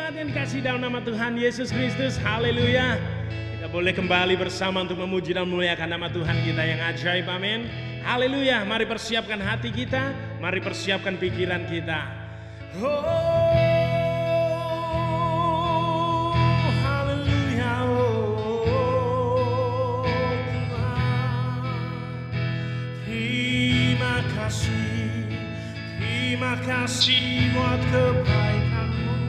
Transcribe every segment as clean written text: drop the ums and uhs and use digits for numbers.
jemaat yang dikasih dalam nama Tuhan Yesus Kristus, haleluya. Kita boleh kembali bersama untuk memuji dan memuliakan nama Tuhan kita yang ajaib, amin. Haleluya, mari persiapkan hati kita, mari persiapkan pikiran kita. Haleluya, Tuhan. Terima kasih buat kebaikan-Mu.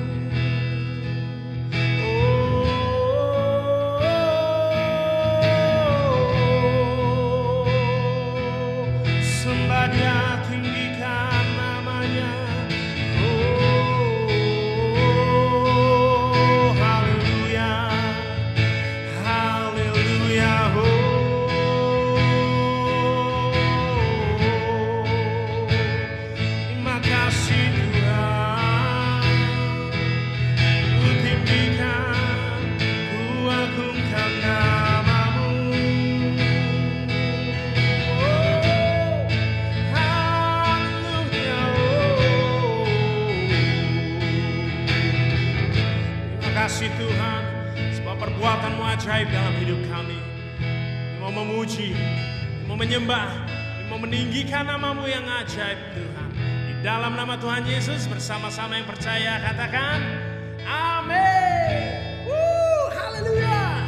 Sembah Dia, tinggikan namanya. Haleluya, haleluya. Terima kasih Tuhan, Ku tinggikan, Ku agungkan nama-Mu. Haleluya. Terima kasih Tuhan, sebab perbuatan-Mu ajaib dalam hidup kami. Kami mau memuji, kami mau menyembah, kami mau meninggikan nama-Mu yang ajaib Tuhan. Di dalam nama Tuhan Yesus, bersama-sama yang percaya katakan amin. Haleluya.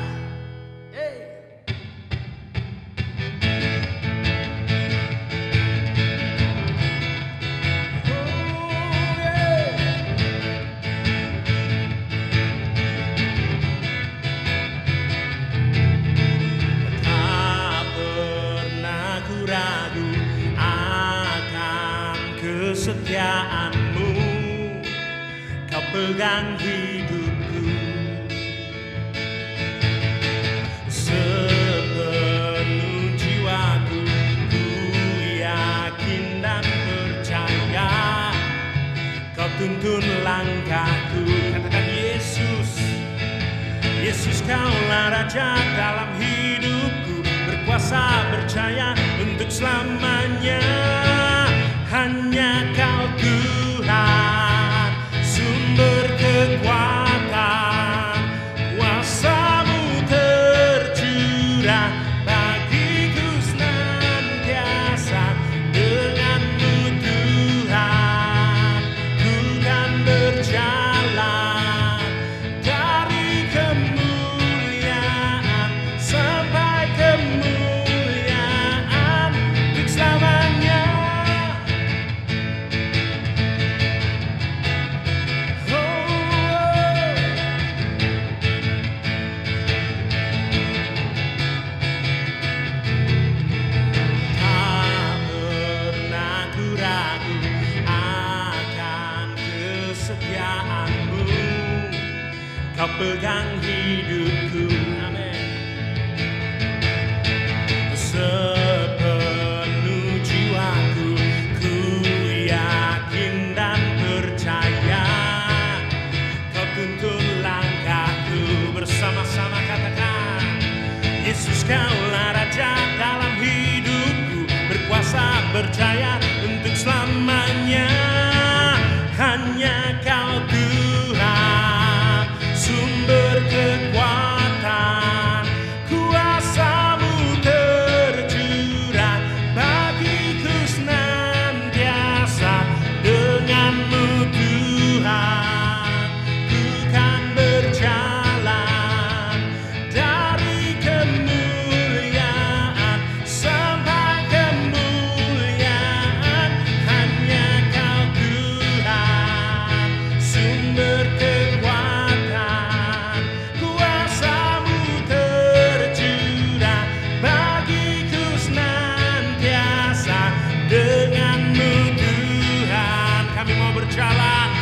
Tak pernah ku ragu akan kesetiaan-Mu, Kau pegang hidupku. Sepenuh jiwaku ku yakin dan percaya, Kau tuntun langkahku. Katakan Yesus, Yesus Kaulah Raja dalam hidupku, berkuasa berjaya untuk selamanya. Hanya Kau Tuhan, sumber kekuatan, kuasa-Mu tercurah bagiku senantiasa. Dengan-Mu Tuhan, ku kan berjalan dari kemuliaan sampai kemuliaan untuk selamanya. Tak pernah ku ragu akan kesetiaan-Mu, Kau pegang hidupku. Amin. Sepenuh jiwaku ku yakin dan percaya, Kau tuntun langkahku. Bersama-sama katakan Yesus Kaulah Raja dalam hidupku, berkuasa berjaya untuk selamanya. Hanya Kau Tuhan, sumber kekuatan, kuasa-Mu tercurah bagiku senantiasa. Dengan-Mu Tuhan, ku kan berjalan dari kemuliaan sampai kemuliaan. Hanya Kau Tuhan, sumber kekuatan, kuasa-Mu tercurah bagiku senantiasa. Dengan-Mu Tuhan, kami mau berjalan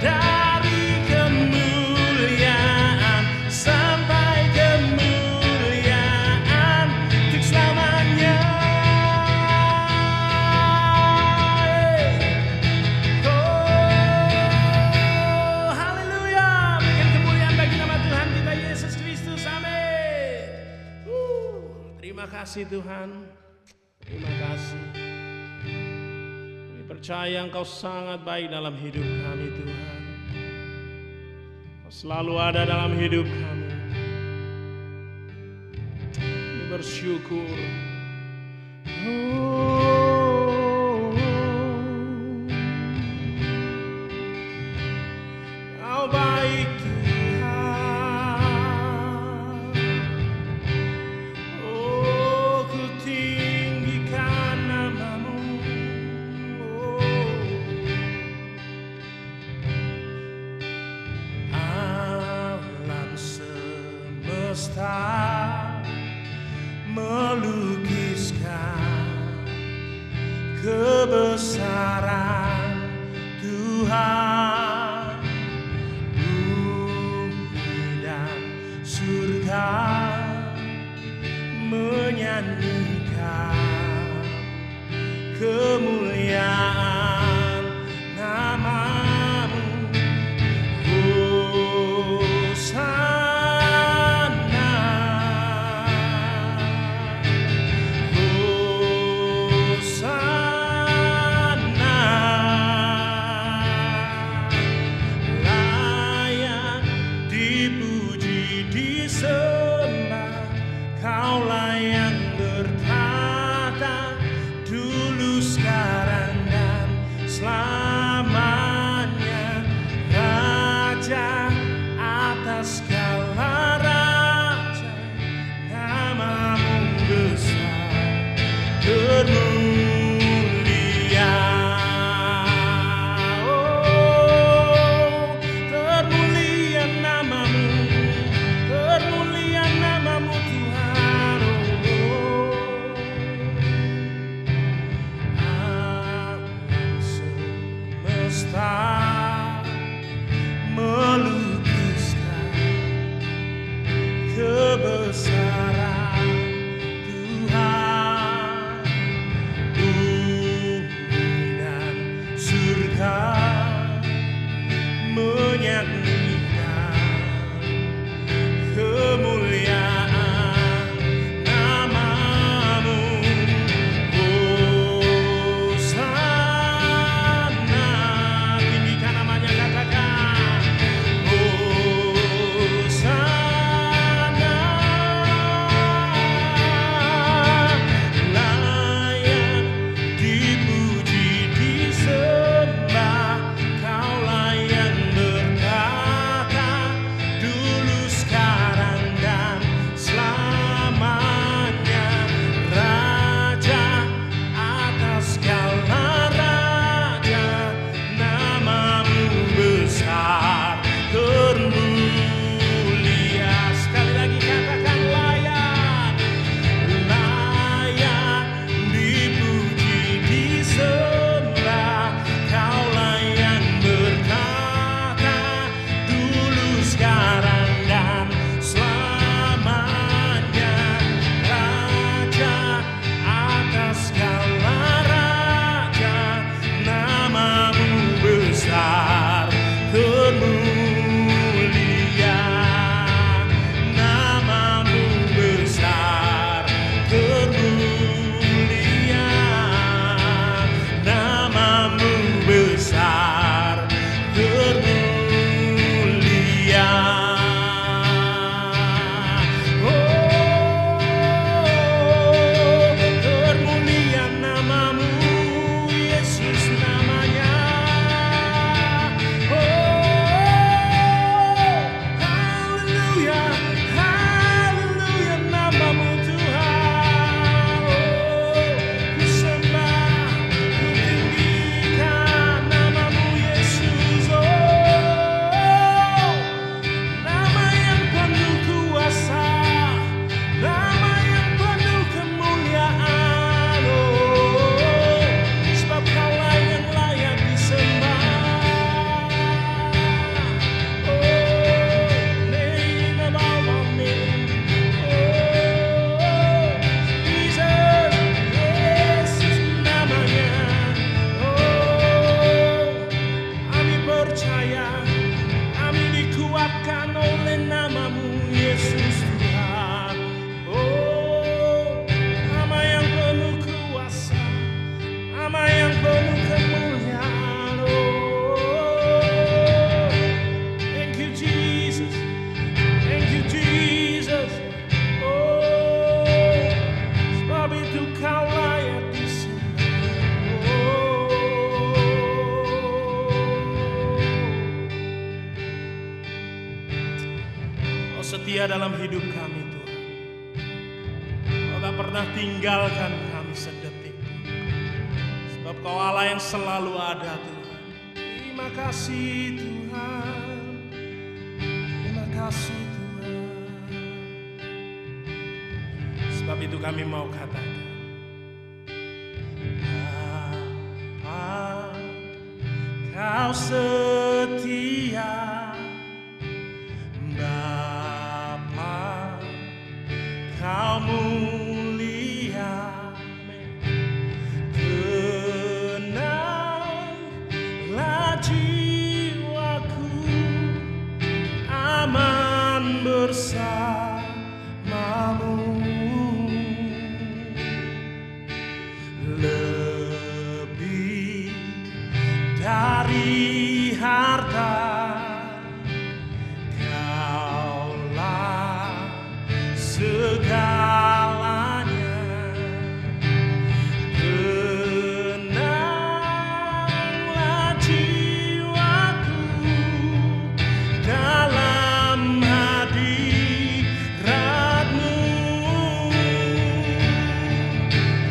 dari kemuliaan sampai kemuliaan untuk selamanya. Haleluya, berikan kemuliaan bagi nama Tuhan kita Yesus Kristus, amin. Terima kasih Tuhan, terima kasih. percaya Engkau sangat baik dalam hidup kami Tuhan. Engkau selalu ada dalam hidup kami. Kami bersyukur. Kau baik Tuhan. Oh, ku tinggikan namamu. Alam semesta melukiskan kebesaran Tuhan. Bumi dan surga menyanyikan kemuliaan namamu. Hosana, Hosana. setia dalam hidup kami Tuhan. Kau tak pernah tinggalkan kami sedetik. Sebab Kau Allah yang selalu ada Tuhan. Terima kasih Tuhan. Terima kasih Tuhan. Sebab itu kami mau katakan, Bapa, Kau setia. Bapa, Kau mulia. Tenanglah jiwaku, aman bersamamu. Lebih dari harta, segalanya. Tenanglah jiwaku dalam hadirat-Mu.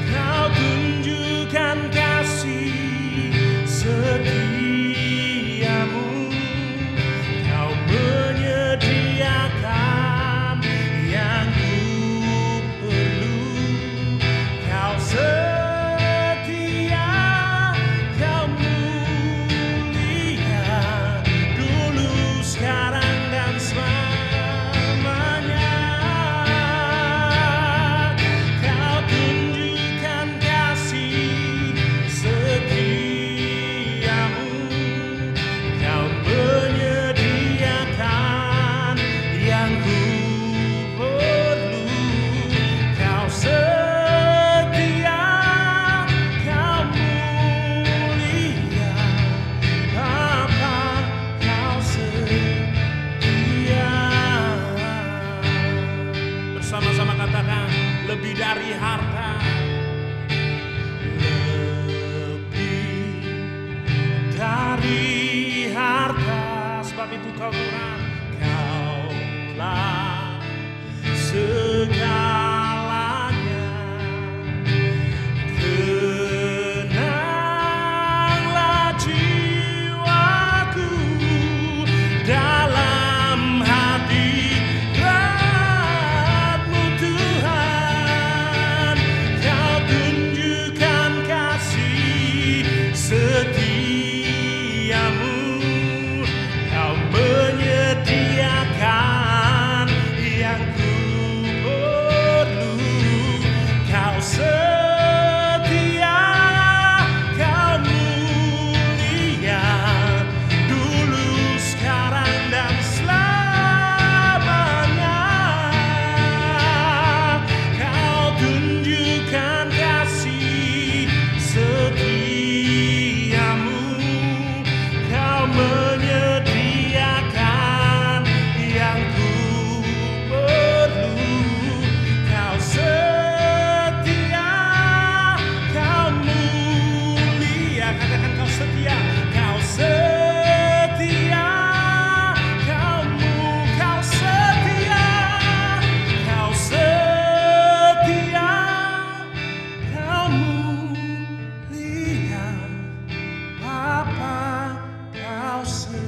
Kau tunjukkan kasih setiamu. Kau menyediakan yang setia, Kau mulia, dulu, sekarang, dan selamanya. Kau tunjukkan kasih setiamu. Kau menyediakan yang ku perlu. Kau sama-sama katakan, lebih dari harta, lebih dari harta. Sebab itu Kau Tuhan, Kaulah segalanya. Tenanglah jiwaku dalam hadirat-Mu Tuhan. Kau tunjukkan kasih setiamu. Kau menyediakan yang ku perlu. Kau setia, Kau mulia, dulu, sekarang, dan selamanya. Kau tunjukkan kasih setiamu. Kau menyediakan yang ku perlu. Kau setia, Kau mulia. Katakan, Kau setia. Kau setia, Kau setia. Kau setia, Kau mulia. Bapa, Kau setia.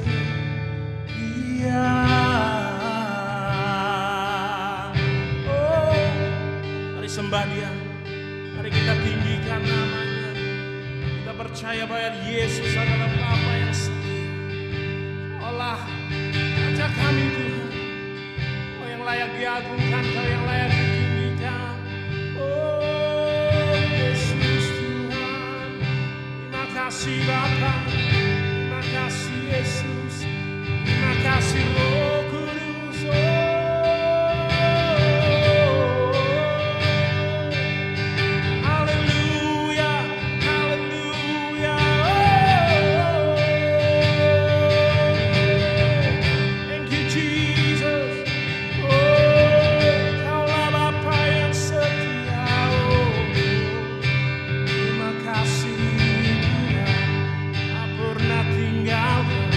Oh, mari sembah Dia. Mari kita tinggikan namanya. Kita percaya bahwa Yesus adalah Bapa yang setia. Allah, ajak kami Tuhan. Kau yang layak diagungkan, Kau yang layak ditinggikan. Oh Yesus Tuhan, terima kasih Bapa. Terima kasih Yesus. Terima kasih Roh Kudus. Haleluya, haleluya. Thank you Jesus. Kaulah Bapa yang setia. Terima kasih Tuhan, tak pernah tinggalkan.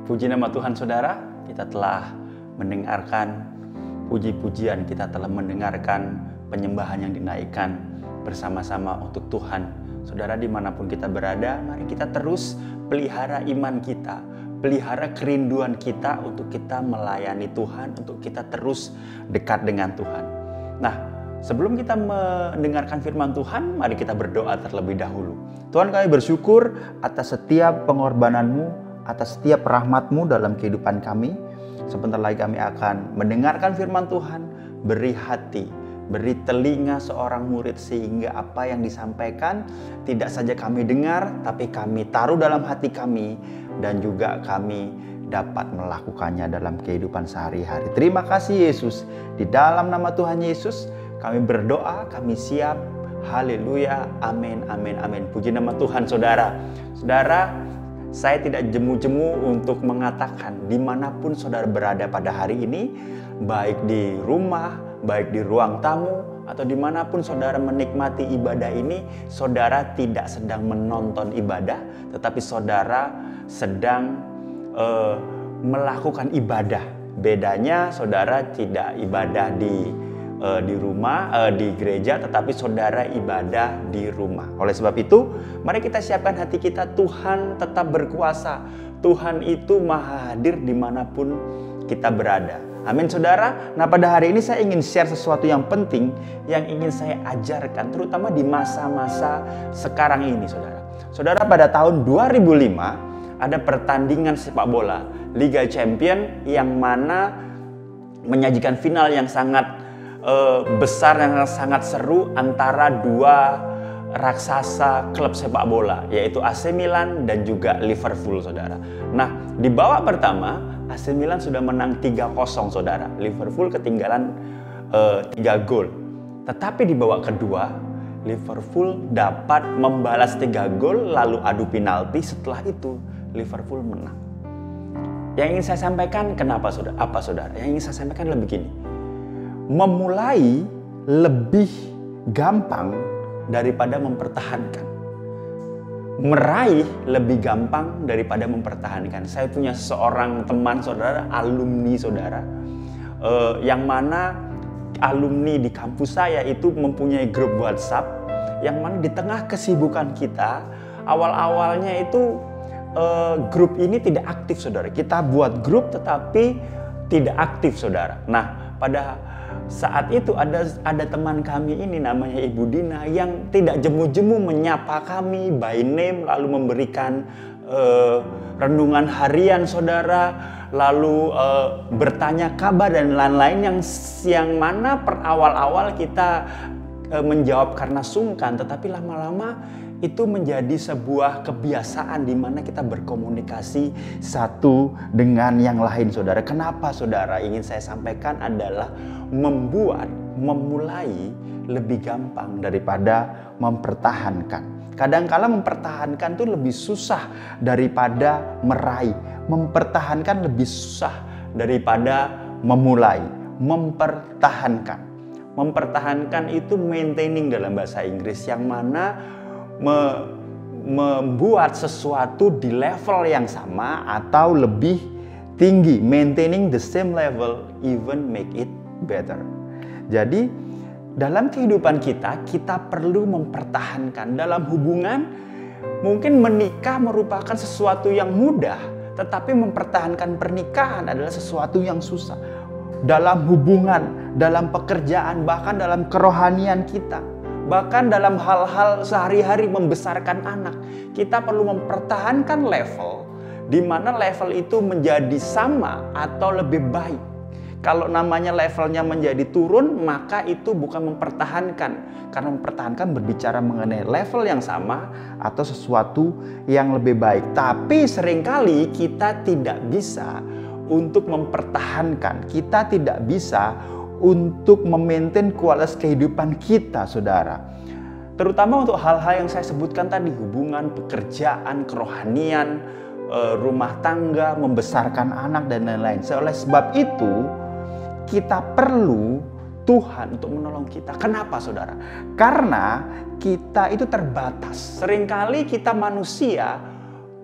Puji nama Tuhan saudara, kita telah mendengarkan puji-pujian, kita telah mendengarkan penyembahan yang dinaikkan bersama-sama untuk Tuhan. Saudara dimanapun kita berada, mari kita terus pelihara iman kita, pelihara kerinduan kita untuk kita melayani Tuhan, untuk kita terus dekat dengan Tuhan. Nah, sebelum kita mendengarkan firman Tuhan, mari kita berdoa terlebih dahulu. Tuhan, kami bersyukur atas setiap pengorbanan-Mu, atas setiap rahmat-Mu dalam kehidupan kami. Sebentar lagi kami akan mendengarkan firman Tuhan. Beri hati, beri telinga seorang murid sehingga apa yang disampaikan tidak saja kami dengar, tapi kami taruh dalam hati kami dan juga kami dapat melakukannya dalam kehidupan sehari-hari. Terima kasih Yesus. Di dalam nama Tuhan Yesus kami berdoa, kami siap. Haleluya, amin, amin, amin. Puji nama Tuhan saudara. Saudara, saya tidak jemu-jemu untuk mengatakan dimanapun saudara berada pada hari ini, baik di rumah, baik di ruang tamu, atau dimanapun saudara menikmati ibadah ini, saudara tidak sedang menonton ibadah, tetapi saudara sedang melakukan ibadah. Bedanya saudara tidak ibadah di rumah, di gereja, tetapi saudara ibadah di rumah. Oleh sebab itu, mari kita siapkan hati kita. Tuhan tetap berkuasa. Tuhan itu maha hadir dimanapun kita berada. Amin saudara. Nah, pada hari ini saya ingin share sesuatu yang penting yang ingin saya ajarkan, terutama di masa-masa sekarang ini saudara. Saudara, pada tahun 2005 ada pertandingan sepak bola Liga Champion yang mana menyajikan final yang sangat besar, yang sangat seru antara dua raksasa klub sepak bola, yaitu AC Milan dan juga Liverpool saudara. Nah, di babak pertama AC Milan sudah menang 3-0 saudara. Liverpool ketinggalan 3 gol. Tetapi di babak kedua Liverpool dapat membalas 3 gol lalu adu penalti. Setelah itu Liverpool menang. Yang ingin saya sampaikan kenapa saudara? Apa saudara? Yang ingin saya sampaikan adalah begini. Memulai lebih gampang daripada mempertahankan. Meraih lebih gampang daripada mempertahankan. Saya punya seorang teman saudara, alumni saudara, yang mana alumni di kampus saya itu mempunyai grup WhatsApp, yang mana di tengah kesibukan kita, awal-awalnya itu grup ini tidak aktif saudara. Kita buat grup tetapi tidak aktif saudara. Nah, pada saat itu ada teman kami ini namanya Ibu Dina yang tidak jemu-jemu menyapa kami by name, lalu memberikan renungan harian saudara, lalu bertanya kabar dan lain-lain yang mana per awal-awal kita menjawab karena sungkan, tetapi lama-lama itu menjadi sebuah kebiasaan di mana kita berkomunikasi satu dengan yang lain saudara. Kenapa saudara? Ingin saya sampaikan adalah memulai lebih gampang daripada mempertahankan. Kadang-kala mempertahankan itu lebih susah daripada meraih. Mempertahankan lebih susah daripada memulai. Mempertahankan itu maintaining dalam bahasa Inggris, yang mana membuat sesuatu di level yang sama atau lebih tinggi. Maintaining the same level, even make it better. Jadi dalam kehidupan kita perlu mempertahankan. Dalam hubungan, mungkin menikah merupakan sesuatu yang mudah, tetapi mempertahankan pernikahan adalah sesuatu yang susah. Dalam hubungan, dalam pekerjaan, bahkan dalam kerohanian kita, bahkan dalam hal-hal sehari-hari membesarkan anak, kita perlu mempertahankan level, di mana level itu menjadi sama atau lebih baik. Kalau namanya levelnya menjadi turun, maka itu bukan mempertahankan. Karena mempertahankan berbicara mengenai level yang sama atau sesuatu yang lebih baik. Tapi seringkali kita tidak bisa untuk mempertahankan. Kita tidak bisa untuk memaintain kualitas kehidupan kita, saudara. Terutama untuk hal-hal yang saya sebutkan tadi, hubungan, pekerjaan, kerohanian, rumah tangga, membesarkan anak, dan lain-lain. Oleh sebab itu, kita perlu Tuhan untuk menolong kita. Kenapa saudara? Karena kita itu terbatas. Seringkali kita manusia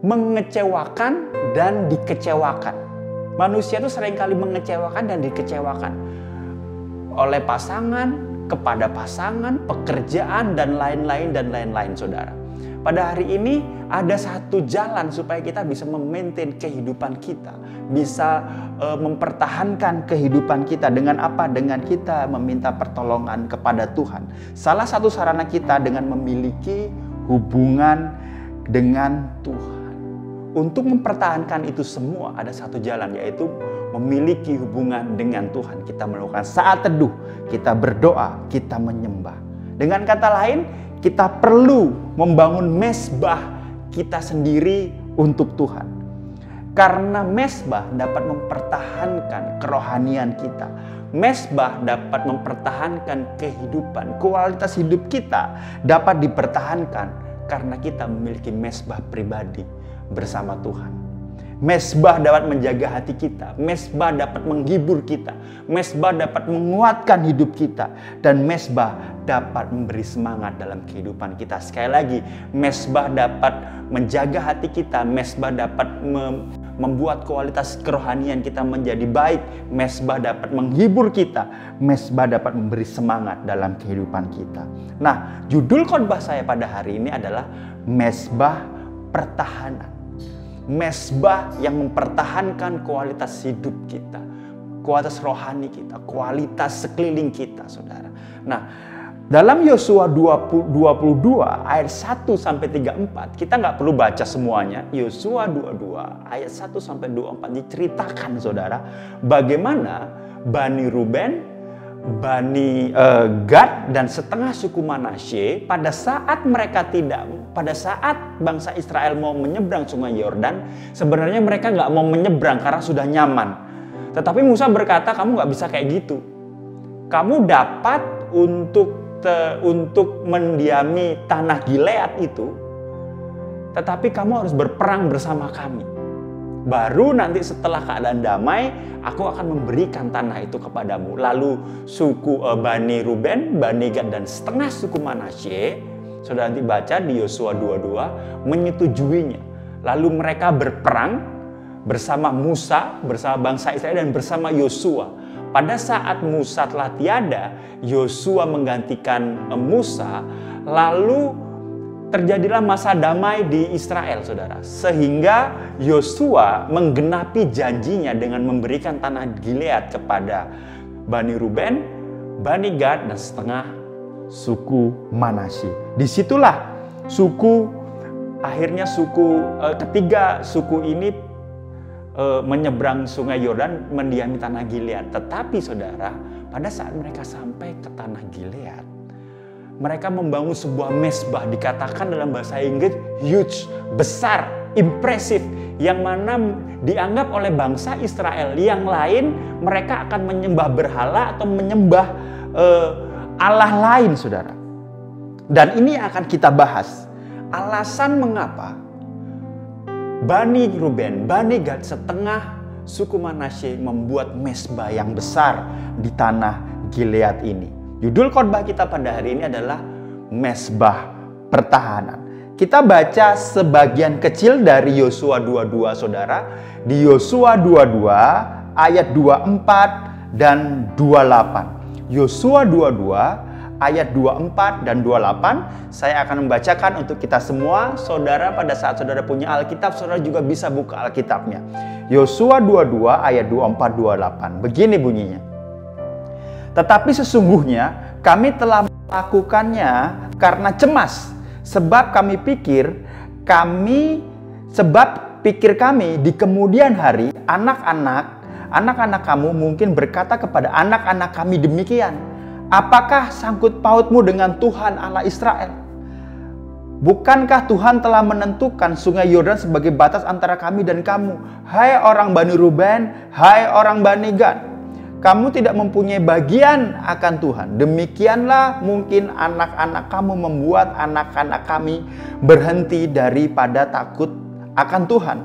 mengecewakan dan dikecewakan. Manusia itu seringkali mengecewakan dan dikecewakan oleh pasangan, kepada pasangan, pekerjaan, dan lain-lain, saudara. Pada hari ini ada satu jalan supaya kita bisa memaintain kehidupan kita, bisa mempertahankan kehidupan kita. Dengan apa? Dengan kita meminta pertolongan kepada Tuhan. Salah satu sarana kita dengan memiliki hubungan dengan Tuhan. Untuk mempertahankan itu semua ada satu jalan, yaitu memiliki hubungan dengan Tuhan. Kita melakukan saat teduh, kita berdoa, kita menyembah. Dengan kata lain, kita perlu membangun mezbah kita sendiri untuk Tuhan. Karena mezbah dapat mempertahankan kerohanian kita. Mezbah dapat mempertahankan kehidupan. Kualitas hidup kita dapat dipertahankan karena kita memiliki mezbah pribadi bersama Tuhan. Mezbah dapat menjaga hati kita, mezbah dapat menghibur kita, mezbah dapat menguatkan hidup kita, dan mezbah dapat memberi semangat dalam kehidupan kita. Sekali lagi, mezbah dapat menjaga hati kita, mezbah dapat membuat kualitas kerohanian kita menjadi baik, mezbah dapat menghibur kita, mezbah dapat memberi semangat dalam kehidupan kita. Nah, judul khotbah saya pada hari ini adalah mezbah pertahanan. Mezbah yang mempertahankan kualitas hidup kita, kualitas rohani kita, kualitas sekeliling kita, saudara. Nah, dalam Yosua 22 ayat 1-34, kita nggak perlu baca semuanya. Yosua 22 ayat 1-24 diceritakan, saudara, bagaimana Bani Ruben, Bani Gad, dan setengah suku Manasye pada saat bangsa Israel mau menyeberang sungai Yordan, sebenarnya mereka nggak mau menyeberang karena sudah nyaman. Tetapi Musa berkata, kamu nggak bisa kayak gitu. Kamu dapat untuk mendiami tanah Gilead itu, tetapi kamu harus berperang bersama kami. Baru nanti setelah keadaan damai, aku akan memberikan tanah itu kepadamu. Lalu suku Bani Ruben, Bani Gad, dan setengah suku Manasye, saudara nanti baca di Yosua 22, menyetujuinya. Lalu mereka berperang bersama Musa, bersama bangsa Israel, dan bersama Yosua. Pada saat Musa telah tiada, Yosua menggantikan Musa, lalu terjadilah masa damai di Israel, saudara. Sehingga Yosua menggenapi janjinya dengan memberikan tanah Gilead kepada Bani Ruben, Bani Gad, dan setengah suku Manasye. Disitulah ketiga suku ini menyeberang sungai Yordan, mendiami tanah Gilead. Tetapi saudara, pada saat mereka sampai ke tanah Gilead, mereka membangun sebuah mezbah, dikatakan dalam bahasa Inggris huge, besar, impresif, yang mana dianggap oleh bangsa Israel yang lain mereka akan menyembah berhala atau menyembah Allah lain, saudara. Dan ini akan kita bahas alasan mengapa Bani Ruben, Bani Gad, setengah suku Manasye membuat mezbah yang besar di tanah Gilead ini. Judul khotbah kita pada hari ini adalah mezbah pertahanan. Kita baca sebagian kecil dari Yosua 22, saudara. Di Yosua 22 ayat 24 dan 28. Yosua 22 ayat 24 dan 28. Saya akan membacakan untuk kita semua. Saudara, pada saat saudara punya Alkitab, saudara juga bisa buka Alkitabnya. Yosua 22 ayat 24-28. Begini bunyinya. Tetapi sesungguhnya kami telah melakukannya karena cemas, sebab pikir kami di kemudian hari anak-anak kamu mungkin berkata kepada anak-anak kami demikian, apakah sangkut pautmu dengan Tuhan Allah Israel? Bukankah Tuhan telah menentukan sungai Yordan sebagai batas antara kami dan kamu? Hai orang Bani Ruben, hai orang Bani Gad, kamu tidak mempunyai bagian akan Tuhan. Demikianlah mungkin anak-anak kamu membuat anak-anak kami berhenti daripada takut akan Tuhan.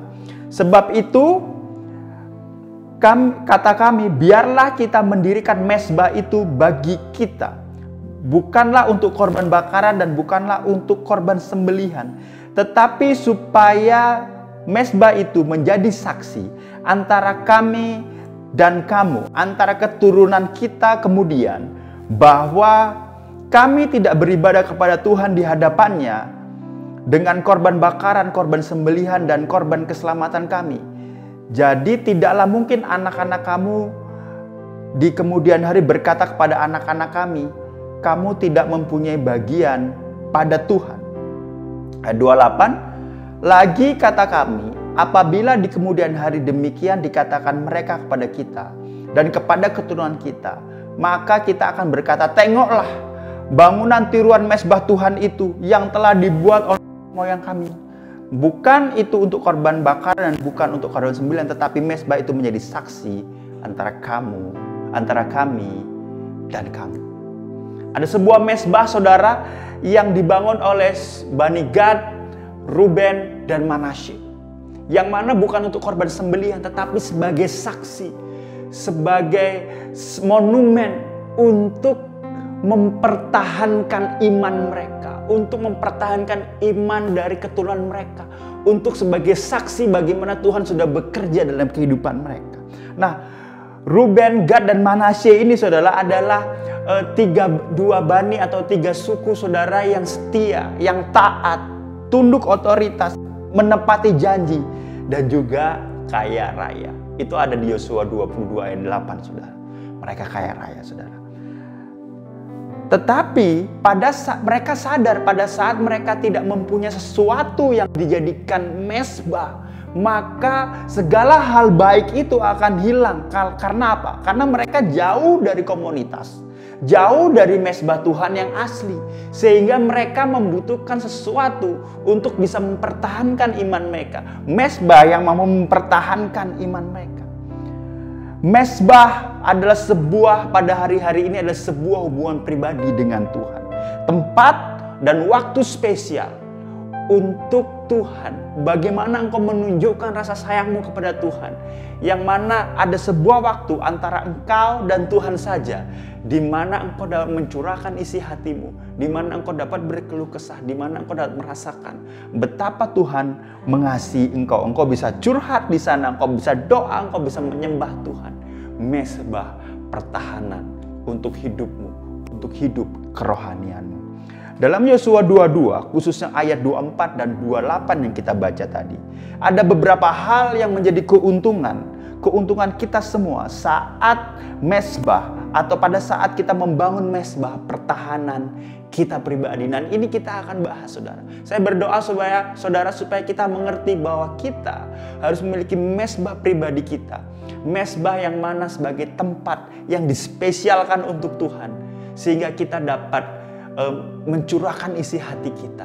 Sebab itu, kata kami, biarlah kita mendirikan mezbah itu bagi kita. Bukanlah untuk korban bakaran dan bukanlah untuk korban sembelihan. Tetapi supaya Mezbah itu menjadi saksi antara kami dan kamu, antara keturunan kita kemudian, bahwa kami tidak beribadah kepada Tuhan di hadapannya dengan korban bakaran, korban sembelihan, dan korban keselamatan kami. Jadi tidaklah mungkin anak-anak kamu di kemudian hari berkata kepada anak-anak kami, kamu tidak mempunyai bagian pada Tuhan. Ayat 28, lagi kata kami, apabila di kemudian hari demikian dikatakan mereka kepada kita dan kepada keturunan kita, maka kita akan berkata, tengoklah bangunan tiruan mezbah Tuhan itu yang telah dibuat oleh moyang kami. Bukan itu untuk korban bakar dan bukan untuk korban sembelihan, tetapi mezbah itu menjadi saksi antara kami dan kamu. Ada sebuah mezbah, saudara, yang dibangun oleh Bani Gad, Ruben, dan Manasye. Yang mana bukan untuk korban sembelihan, tetapi sebagai saksi, sebagai monumen untuk mempertahankan iman mereka, untuk mempertahankan iman dari keturunan mereka, untuk sebagai saksi bagaimana Tuhan sudah bekerja dalam kehidupan mereka. Nah, Ruben, Gad, dan Manasye ini, saudara, adalah dua bani atau 3 suku, saudara, yang setia, yang taat, tunduk otoritas, menepati janji, dan juga kaya raya. Itu ada di Yosua 22 ayat 8, saudara. Mereka kaya raya, saudara. Tetapi mereka sadar pada saat mereka tidak mempunyai sesuatu yang dijadikan mezbah, maka segala hal baik itu akan hilang. Karena apa? Karena mereka jauh dari komunitas, jauh dari mezbah Tuhan yang asli, sehingga mereka membutuhkan sesuatu untuk bisa mempertahankan iman mereka. Mezbah yang mau mempertahankan iman mereka. Mezbah adalah pada hari-hari ini adalah sebuah hubungan pribadi dengan Tuhan. Tempat dan waktu spesial untuk Tuhan. Bagaimana engkau menunjukkan rasa sayangmu kepada Tuhan. Yang mana ada sebuah waktu antara engkau dan Tuhan saja, di mana engkau dapat mencurahkan isi hatimu, di mana engkau dapat berkeluh kesah, di mana engkau dapat merasakan betapa Tuhan mengasihi engkau. Engkau bisa curhat di sana, engkau bisa doa, engkau bisa menyembah Tuhan. Mezbah pertahanan untuk hidupmu, untuk hidup kerohanianmu. Dalam Yosua 22, khususnya ayat 24 dan 28 yang kita baca tadi, ada beberapa hal yang menjadi keuntungan kita semua saat mezbah atau pada saat kita membangun mezbah pertahanan kita pribadi. Dan ini kita akan bahas, saudara. Saya berdoa supaya kita mengerti bahwa kita harus memiliki mezbah pribadi kita. Mezbah yang mana sebagai tempat yang dispesialkan untuk Tuhan, sehingga kita dapat mencurahkan isi hati kita.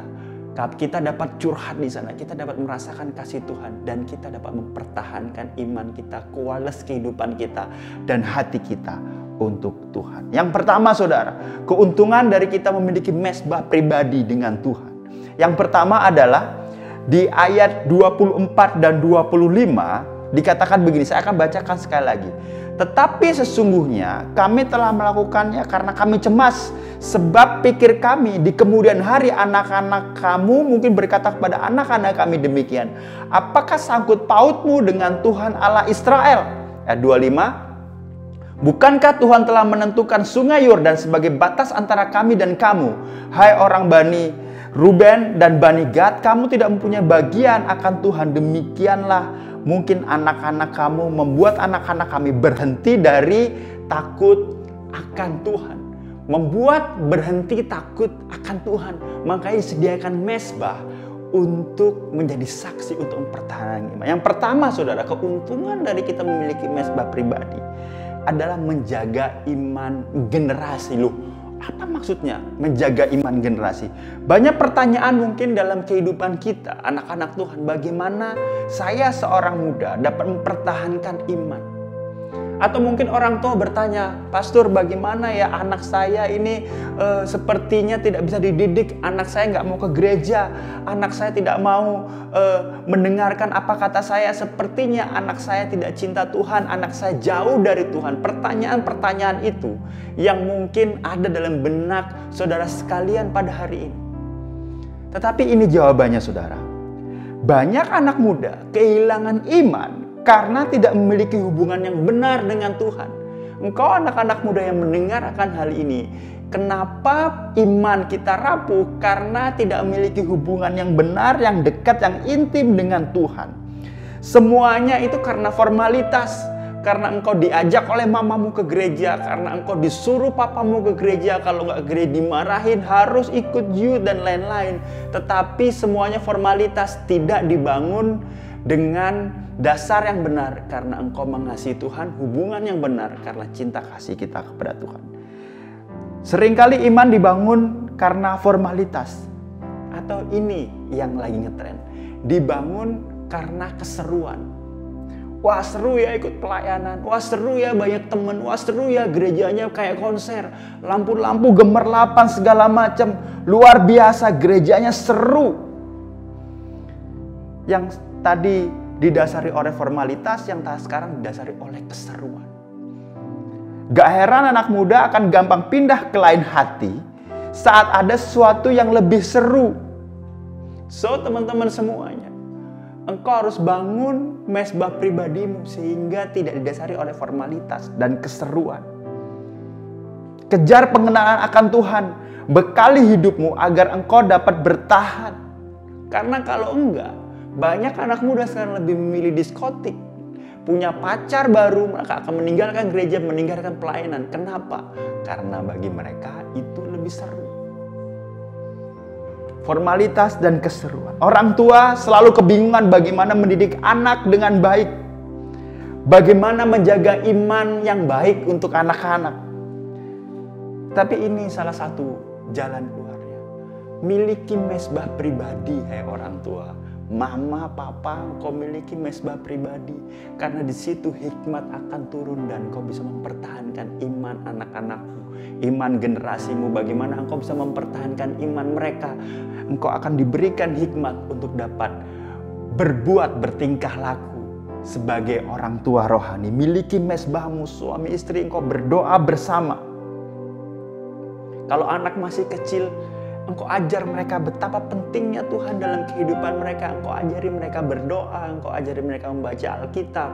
Kita dapat curhat di sana, kita dapat merasakan kasih Tuhan, dan kita dapat mempertahankan iman kita, kualitas kehidupan kita, dan hati kita untuk Tuhan. Yang pertama, saudara, keuntungan dari kita memiliki mezbah pribadi dengan Tuhan. Yang pertama adalah di ayat 24 dan 25 dikatakan begini, saya akan bacakan sekali lagi. Tetapi sesungguhnya kami telah melakukannya karena kami cemas, sebab pikir kami di kemudian hari anak-anak kamu mungkin berkata kepada anak-anak kami demikian, apakah sangkut pautmu dengan Tuhan Allah Israel? Ayat 25, bukankah Tuhan telah menentukan sungai Yordan sebagai batas antara kami dan kamu? Hai orang Bani Ruben dan Bani Gad, kamu tidak mempunyai bagian akan Tuhan. Demikianlah mungkin anak-anak kamu membuat anak-anak kami berhenti dari takut akan Tuhan. Membuat berhenti takut akan Tuhan. Makanya disediakan mezbah untuk menjadi saksi untuk mempertahankan iman. Yang pertama, saudara, keuntungan dari kita memiliki mezbah pribadi adalah menjaga iman generasi. Loh, apa maksudnya menjaga iman generasi? Banyak pertanyaan mungkin dalam kehidupan kita, anak-anak Tuhan. Bagaimana saya seorang muda dapat mempertahankan iman? Atau mungkin orang tua bertanya, Pastor, bagaimana ya anak saya ini sepertinya tidak bisa dididik. Anak saya nggak mau ke gereja. Anak saya tidak mau mendengarkan apa kata saya. Sepertinya anak saya tidak cinta Tuhan. Anak saya jauh dari Tuhan. Pertanyaan-pertanyaan itu yang mungkin ada dalam benak saudara sekalian pada hari ini. Tetapi ini jawabannya, saudara. Banyak anak muda kehilangan iman karena tidak memiliki hubungan yang benar dengan Tuhan. Engkau anak-anak muda yang mendengar akan hal ini, kenapa iman kita rapuh? Karena tidak memiliki hubungan yang benar, yang dekat, yang intim dengan Tuhan. Semuanya itu karena formalitas. Karena engkau diajak oleh mamamu ke gereja, karena engkau disuruh papamu ke gereja, kalau nggak gereja dimarahin, harus ikut youth dan lain-lain. Tetapi semuanya formalitas, tidak dibangun dengan dasar yang benar. Karena engkau mengasihi Tuhan, hubungan yang benar karena cinta kasih kita kepada Tuhan. Seringkali iman dibangun karena formalitas. Atau ini yang lagi ngetren, dibangun karena keseruan. Wah seru ya ikut pelayanan, wah seru ya banyak temen, wah seru ya gerejanya kayak konser, lampu-lampu gemerlapan segala macam, luar biasa gerejanya seru. Yang tadi didasari oleh formalitas, yang sekarang didasari oleh keseruan. Gak heran anak muda akan gampang pindah ke lain hati saat ada sesuatu yang lebih seru. So teman-teman semuanya, engkau harus bangun mesbah pribadimu sehingga tidak didasari oleh formalitas dan keseruan. Kejar pengenalan akan Tuhan, bekali hidupmu agar engkau dapat bertahan. Karena kalau enggak, banyak anak muda sekarang lebih memilih diskotik, punya pacar baru, mereka akan meninggalkan gereja, meninggalkan pelayanan. Kenapa? Karena bagi mereka itu lebih seru. Formalitas dan keseruan. Orang tua selalu kebingungan bagaimana mendidik anak dengan baik. Bagaimana menjaga iman yang baik untuk anak-anak. Tapi ini salah satu jalan keluarnya. Miliki mesbah pribadi, hai orang tua. Mama, papa, kau miliki mesbah pribadi. Karena di situ hikmat akan turun dan kau bisa mempertahankan iman anak-anakmu. Iman generasimu, bagaimana engkau bisa mempertahankan iman mereka. Engkau akan diberikan hikmat untuk dapat berbuat, bertingkah laku sebagai orang tua rohani. Miliki mesbahmu, suami istri engkau berdoa bersama. Kalau anak masih kecil, engkau ajar mereka betapa pentingnya Tuhan dalam kehidupan mereka. Engkau ajari mereka berdoa, engkau ajari mereka membaca Alkitab.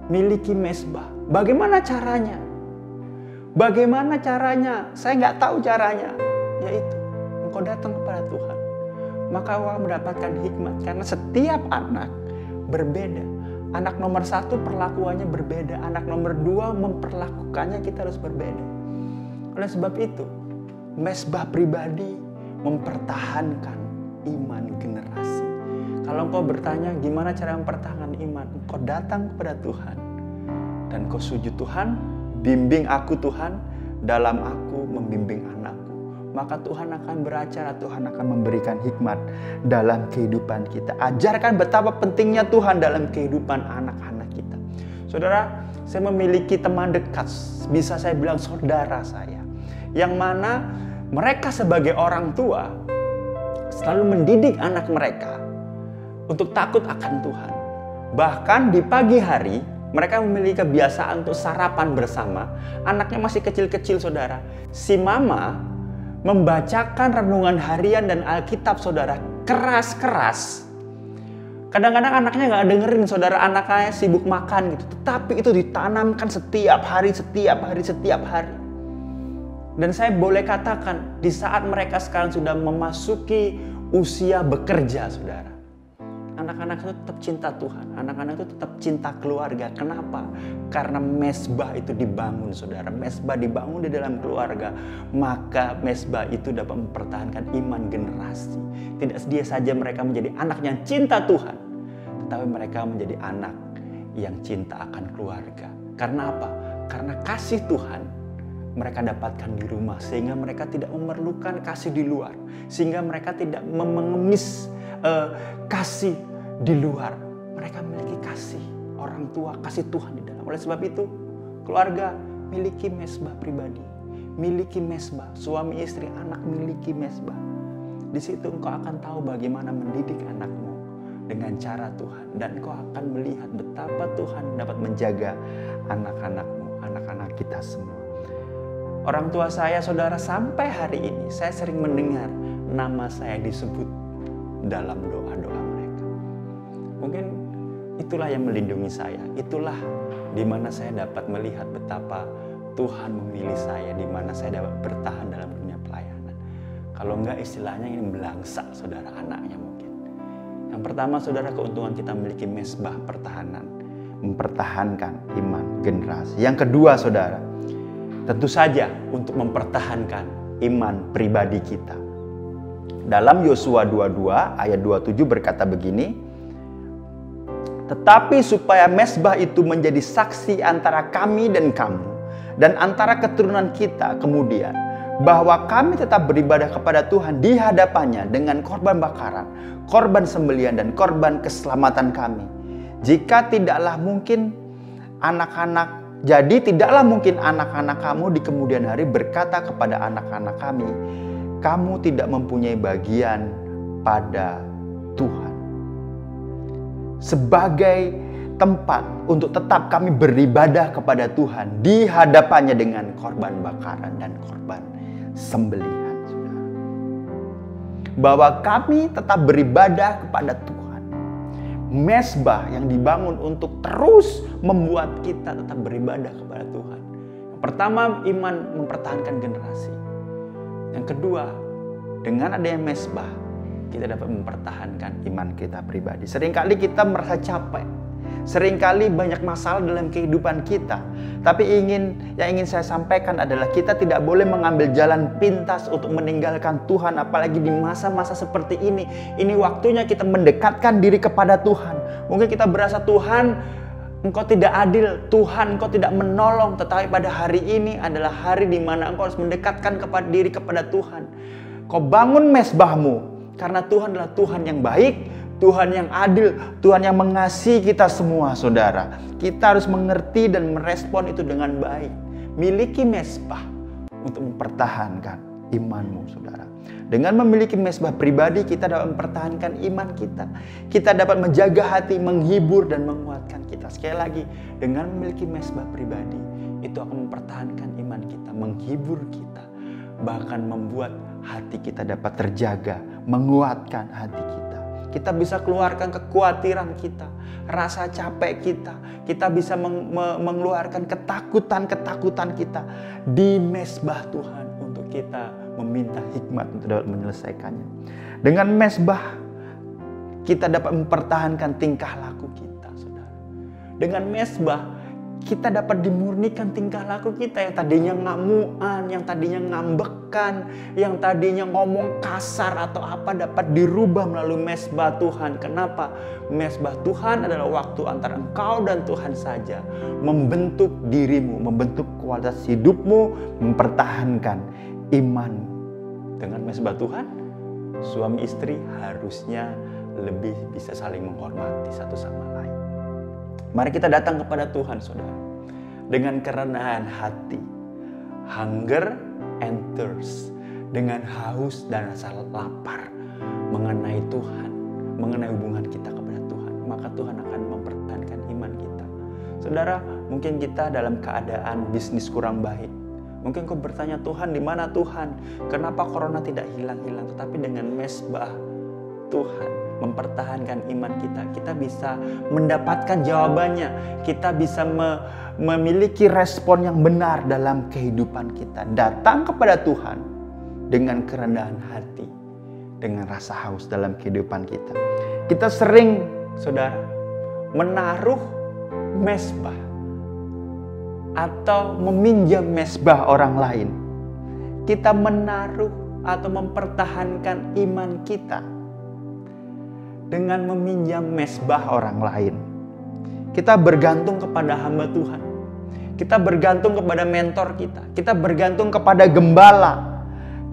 Miliki mesbah. Bagaimana caranya? Bagaimana caranya? Saya nggak tahu caranya. Yaitu engkau datang kepada Tuhan. Maka engkau mendapatkan hikmat. Karena setiap anak berbeda. Anak nomor 1 perlakuannya berbeda. Anak nomor 2 memperlakukannya kita harus berbeda. Oleh sebab itu, mesbah pribadi mempertahankan iman generasi. Kalau engkau bertanya gimana cara mempertahankan iman, engkau datang kepada Tuhan. Dan engkau sujud, Tuhan, bimbing aku Tuhan, dalam aku membimbing anakku. Maka Tuhan akan beracara, Tuhan akan memberikan hikmat dalam kehidupan kita. Ajarkan betapa pentingnya Tuhan dalam kehidupan anak-anak kita. Saudara, saya memiliki teman dekat, bisa saya bilang saudara saya, yang mana mereka sebagai orang tua selalu mendidik anak mereka untuk takut akan Tuhan. Bahkan di pagi hari, mereka memiliki kebiasaan untuk sarapan bersama. Anaknya masih kecil-kecil, saudara. Si mama membacakan renungan harian dan Alkitab, saudara, keras-keras. Kadang-kadang anaknya nggak dengerin, saudara, anaknya sibuk makan gitu. Tetapi itu ditanamkan setiap hari. Dan saya boleh katakan, di saat mereka sekarang sudah memasuki usia bekerja, saudara, anak-anak itu tetap cinta Tuhan. Anak-anak itu tetap cinta keluarga. Kenapa? Karena mesbah itu dibangun, saudara. Mesbah dibangun di dalam keluarga. Maka mesbah itu dapat mempertahankan iman generasi. Tidak dia saja mereka menjadi anak yang cinta Tuhan, tetapi mereka menjadi anak yang cinta akan keluarga. Karena apa? Karena kasih Tuhan mereka dapatkan di rumah. Sehingga mereka tidak memerlukan kasih di luar. Sehingga mereka tidak mengemis kasih di luar. Mereka memiliki kasih orang tua, kasih Tuhan di dalam. Oleh sebab itu, keluarga miliki mesbah pribadi, miliki mesbah, suami istri, anak miliki mesbah. Di situ engkau akan tahu bagaimana mendidik anakmu dengan cara Tuhan, dan engkau akan melihat betapa Tuhan dapat menjaga anak-anakmu, anak-anak kita semua. Orang tua saya, saudara, sampai hari ini saya sering mendengar nama saya disebut dalam doa-doa mereka. Mungkin itulah yang melindungi saya, itulah di mana saya dapat melihat betapa Tuhan memilih saya, di mana saya dapat bertahan dalam dunia pelayanan. Kalau enggak istilahnya ini belangsak saudara, anaknya mungkin. Yang pertama saudara, keuntungan kita memiliki mesbah pertahanan, mempertahankan iman generasi. Yang kedua saudara, tentu saja untuk mempertahankan iman pribadi kita. Dalam Yosua 22 ayat 27 berkata begini, tetapi supaya mesbah itu menjadi saksi antara kami dan kamu, dan antara keturunan kita kemudian, bahwa kami tetap beribadah kepada Tuhan di hadapannya dengan korban bakaran, korban sembelihan, dan korban keselamatan kami. Tidaklah mungkin anak-anak kamu di kemudian hari berkata kepada anak-anak kami, kamu tidak mempunyai bagian pada Tuhan. Sebagai tempat untuk tetap kami beribadah kepada Tuhan di hadapannya dengan korban bakaran dan korban sembelihan. Saudara. Bahwa kami tetap beribadah kepada Tuhan. Mesbah yang dibangun untuk terus membuat kita tetap beribadah kepada Tuhan. Yang pertama, iman mempertahankan generasi. Yang kedua, dengan adanya mesbah, kita dapat mempertahankan iman kita pribadi. Seringkali kita merasa capek. Seringkali banyak masalah dalam kehidupan kita. Tapi yang ingin saya sampaikan adalah kita tidak boleh mengambil jalan pintas untuk meninggalkan Tuhan. Apalagi di masa-masa seperti ini. Ini waktunya kita mendekatkan diri kepada Tuhan. Mungkin kita berasa, Tuhan, Engkau tidak adil, Tuhan Engkau tidak menolong. Tetapi pada hari ini adalah hari di mana Engkau harus mendekatkan diri kepada Tuhan. Kau bangun mesbahmu. Karena Tuhan adalah Tuhan yang baik, Tuhan yang adil, Tuhan yang mengasihi kita semua, saudara. Kita harus mengerti dan merespon itu dengan baik. Miliki mesbah untuk mempertahankan imanmu, saudara. Dengan memiliki mesbah pribadi, kita dapat mempertahankan iman kita. Kita dapat menjaga hati, menghibur dan menguatkan kita. Sekali lagi, dengan memiliki mesbah pribadi, itu akan mempertahankan iman kita, menghibur kita, bahkan membuat hati kita dapat terjaga, menguatkan hati kita. Kita bisa keluarkan kekhawatiran kita, rasa capek kita. Kita bisa mengeluarkan ketakutan-ketakutan kita di mesbah Tuhan untuk kita meminta hikmat untuk dapat menyelesaikannya. Dengan mesbah, kita dapat mempertahankan tingkah laku kita, saudara. Dengan mesbah, kita dapat dimurnikan tingkah laku kita yang tadinya ngamuan, yang tadinya ngambekan, yang tadinya ngomong kasar atau apa, dapat dirubah melalui mesbah Tuhan. Kenapa? Mesbah Tuhan adalah waktu antara engkau dan Tuhan saja, membentuk dirimu, membentuk kualitas hidupmu, mempertahankan imanmu. Dengan mesbah Tuhan, suami istri harusnya lebih bisa saling menghormati satu sama lain. Mari kita datang kepada Tuhan, saudara, dengan kerendahan hati, hunger and thirst, dengan haus dan rasa lapar mengenai Tuhan, mengenai hubungan kita kepada Tuhan, maka Tuhan akan mempertahankan iman kita. Saudara, mungkin kita dalam keadaan bisnis kurang baik. Mungkin kau bertanya, Tuhan, di mana Tuhan? Kenapa corona tidak hilang-hilang? Tetapi dengan mesbah Tuhan, mempertahankan iman kita, kita bisa mendapatkan jawabannya. Kita bisa memiliki respon yang benar dalam kehidupan kita. Datang kepada Tuhan dengan kerendahan hati, dengan rasa haus dalam kehidupan kita. Kita sering, saudara, menaruh mesbah atau meminjam mesbah orang lain. Kita menaruh atau mempertahankan iman kita dengan meminjam mesbah orang lain. Kita bergantung kepada hamba Tuhan. Kita bergantung kepada mentor kita. Kita bergantung kepada gembala,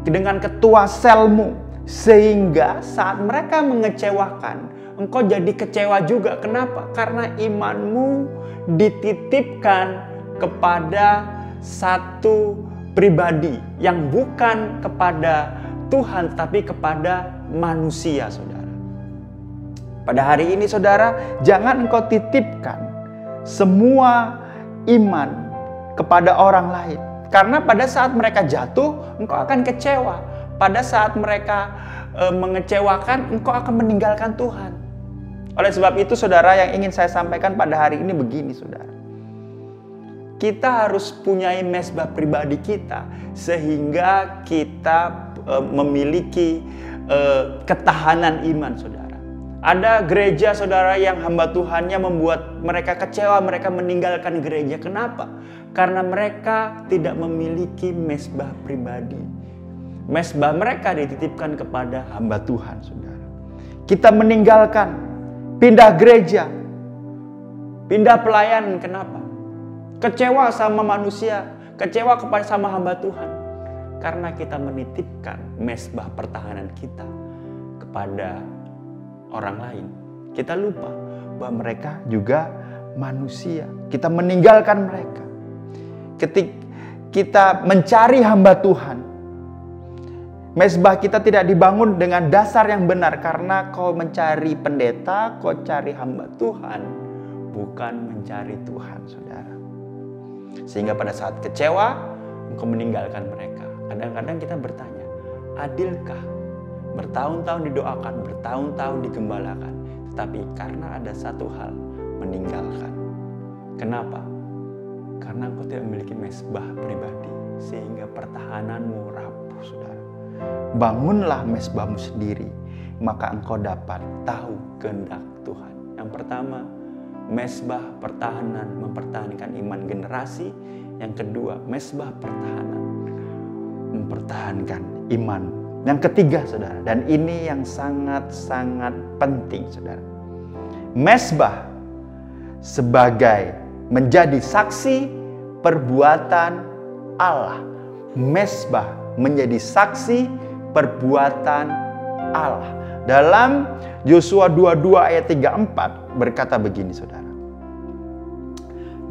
dengan ketua selmu. Sehingga saat mereka mengecewakan, engkau jadi kecewa juga. Kenapa? Karena imanmu dititipkan kepada satu pribadi yang bukan kepada Tuhan, tapi kepada manusia, saudara. Pada hari ini, saudara, jangan engkau titipkan semua iman kepada orang lain. Karena pada saat mereka jatuh, engkau akan kecewa. Pada saat mereka mengecewakan, engkau akan meninggalkan Tuhan. Oleh sebab itu saudara, yang ingin saya sampaikan pada hari ini begini saudara. Kita harus punyai mezbah pribadi kita sehingga kita memiliki ketahanan iman saudara. Ada gereja saudara yang hamba Tuhannya membuat mereka kecewa, mereka meninggalkan gereja. Kenapa? Karena mereka tidak memiliki mezbah pribadi. Mezbah mereka dititipkan kepada hamba Tuhan, saudara. Kita meninggalkan, pindah gereja, pindah pelayanan. Kenapa? Kecewa sama manusia, kecewa kepada sama hamba Tuhan. Karena kita menitipkan mezbah pertahanan kita kepada orang lain. Kita lupa bahwa mereka juga manusia. Kita meninggalkan mereka. Ketika kita mencari hamba Tuhan, mezbah kita tidak dibangun dengan dasar yang benar. Karena kau mencari pendeta, kau cari hamba Tuhan, bukan mencari Tuhan, saudara. Sehingga pada saat kecewa, engkau meninggalkan mereka. Kadang-kadang kita bertanya, adilkah bertahun-tahun didoakan, bertahun-tahun digembalakan, tetapi karena ada satu hal, meninggalkan. Kenapa? Karena engkau tidak memiliki mezbah pribadi, sehingga pertahananmu rapuh, saudara. Bangunlah mezbahmu sendiri, maka engkau dapat tahu kehendak Tuhan. Yang pertama, mezbah pertahanan mempertahankan iman generasi. Yang kedua, mezbah pertahanan mempertahankan iman. Yang ketiga, saudara, dan ini yang sangat-sangat penting, saudara. Mezbah sebagai menjadi saksi perbuatan Allah. Mezbah menjadi saksi perbuatan Allah. Dalam Yosua 22 ayat 34 berkata begini, saudara.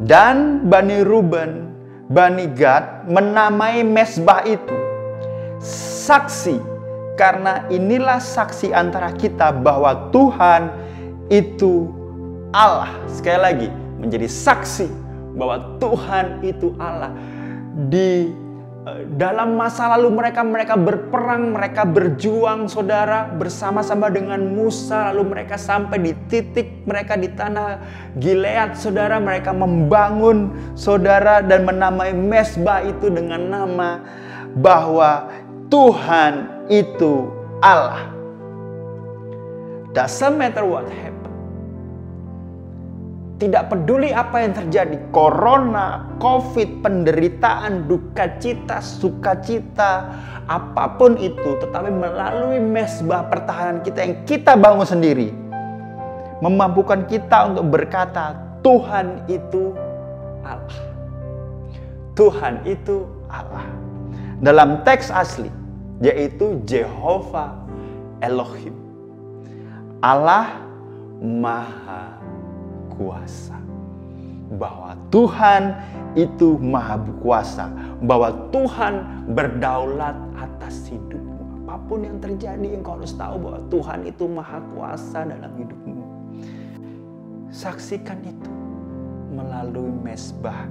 Dan Bani Ruben, Bani Gad menamai mezbah itu saksi, karena inilah saksi antara kita bahwa Tuhan itu Allah. Sekali lagi, menjadi saksi bahwa Tuhan itu Allah. Di dalam masa lalu mereka berperang, mereka berjuang, saudara, bersama-sama dengan Musa. Lalu mereka sampai di titik mereka di tanah Gilead, saudara. Mereka membangun, saudara, dan menamai mezbah itu dengan nama bahwa Tuhan itu Allah. Doesn't matter what happened. Tidak peduli apa yang terjadi, corona, covid, penderitaan, duka cita, sukacita, apapun itu, tetapi melalui mezbah pertahanan kita yang kita bangun sendiri, memampukan kita untuk berkata, Tuhan itu Allah. Tuhan itu Allah. Dalam teks asli, yaitu Jehovah Elohim. Allah Maha Kuasa. Bahwa Tuhan itu Maha Kuasa. Bahwa Tuhan berdaulat atas hidupmu. Apapun yang terjadi, engkau harus tahu bahwa Tuhan itu Maha Kuasa dalam hidupmu. Saksikan itu melalui mezbah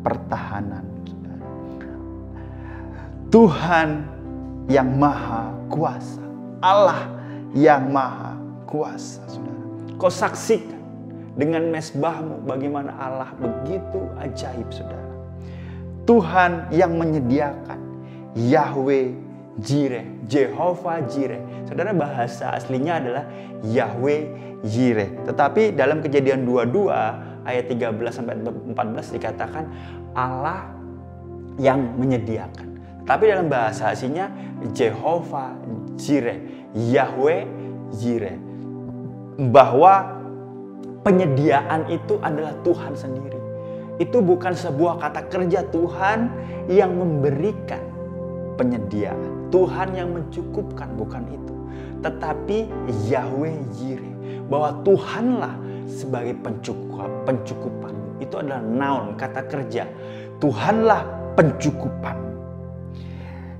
pertahanan. Tuhan yang Maha Kuasa. Allah yang Maha Kuasa, saudara. Kau saksikan dengan mezbahmu bagaimana Allah begitu ajaib, saudara. Tuhan yang menyediakan, Yahweh Jireh, Jehovah Jireh. Saudara, bahasa aslinya adalah Yahweh Jireh. Tetapi dalam Kejadian 22 ayat 13 sampai 14 dikatakan Allah yang menyediakan. Tapi dalam bahasa aslinya Jehovah Jireh, Yahweh Jireh. Bahwa penyediaan itu adalah Tuhan sendiri. Itu bukan sebuah kata kerja, Tuhan yang memberikan penyediaan. Tuhan yang mencukupkan, bukan itu. Tetapi Yahweh Jireh. Bahwa Tuhanlah sebagai pencukupanmu. Itu adalah noun, kata kerja. Tuhanlah pencukupanmu.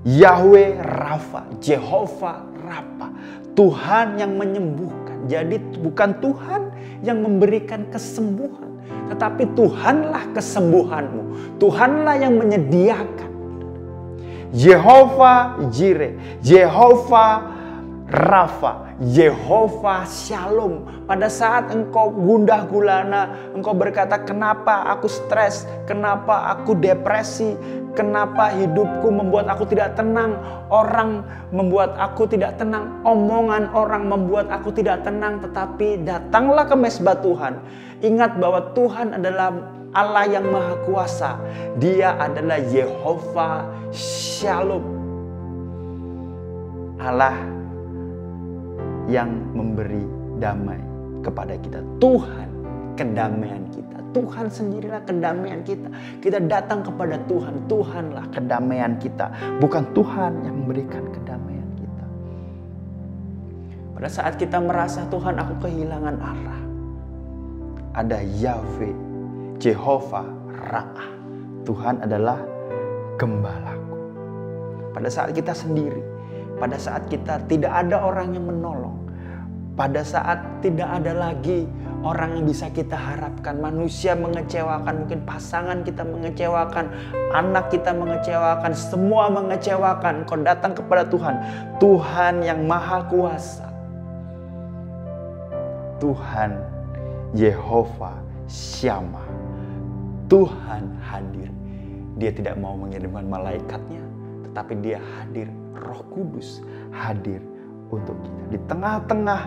Yahweh Rafa, Jehovah Rafa, Tuhan yang menyembuhkan. Jadi bukan Tuhan yang memberikan kesembuhan, tetapi Tuhanlah kesembuhanmu. Tuhanlah yang menyediakan. Jehovah Jireh, Jehovah Rafa, Yehova Shalom. Pada saat engkau gundah gulana, engkau berkata, kenapa aku stres, kenapa aku depresi, kenapa hidupku membuat aku tidak tenang, orang membuat aku tidak tenang, omongan orang membuat aku tidak tenang. Tetapi datanglah ke mezbah Tuhan. Ingat bahwa Tuhan adalah Allah yang Maha Kuasa. Dia adalah Yehova Shalom. Allah yang memberi damai kepada kita. Tuhan kedamaian kita. Tuhan sendirilah kedamaian kita. Kita datang kepada Tuhan. Tuhanlah kedamaian kita. Bukan Tuhan yang memberikan kedamaian kita. Pada saat kita merasa, Tuhan, aku kehilangan arah, ada Yahweh, Jehovah Ra'ah. Tuhan adalah gembalaku. Pada saat kita sendiri, pada saat kita tidak ada orang yang menolong, pada saat tidak ada lagi orang yang bisa kita harapkan, manusia mengecewakan, mungkin pasangan kita mengecewakan, anak kita mengecewakan, semua mengecewakan, kau datang kepada Tuhan. Tuhan yang Maha Kuasa, Tuhan Yehova Syama, Tuhan hadir. Dia tidak mau mengirimkan malaikatnya, tetapi dia hadir. Roh Kudus hadir untuk kita. Di tengah-tengah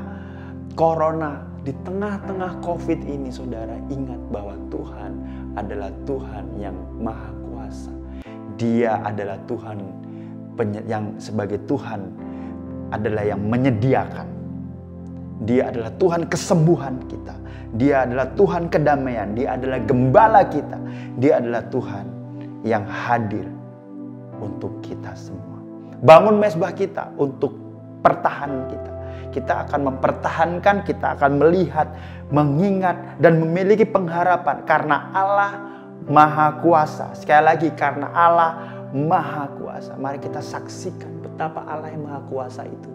corona, di tengah-tengah COVID ini, saudara, ingat bahwa Tuhan adalah Tuhan yang Maha Kuasa. Dia adalah Tuhan yang sebagai Tuhan adalah yang menyediakan. Dia adalah Tuhan kesembuhan kita. Dia adalah Tuhan kedamaian. Dia adalah gembala kita. Dia adalah Tuhan yang hadir untuk kita semua. Bangun mezbah kita untuk pertahanan kita. Kita akan mempertahankan, kita akan melihat, mengingat, dan memiliki pengharapan. Karena Allah Maha Kuasa. Sekali lagi, karena Allah Maha Kuasa. Mari kita saksikan betapa Allah yang Maha Kuasa itu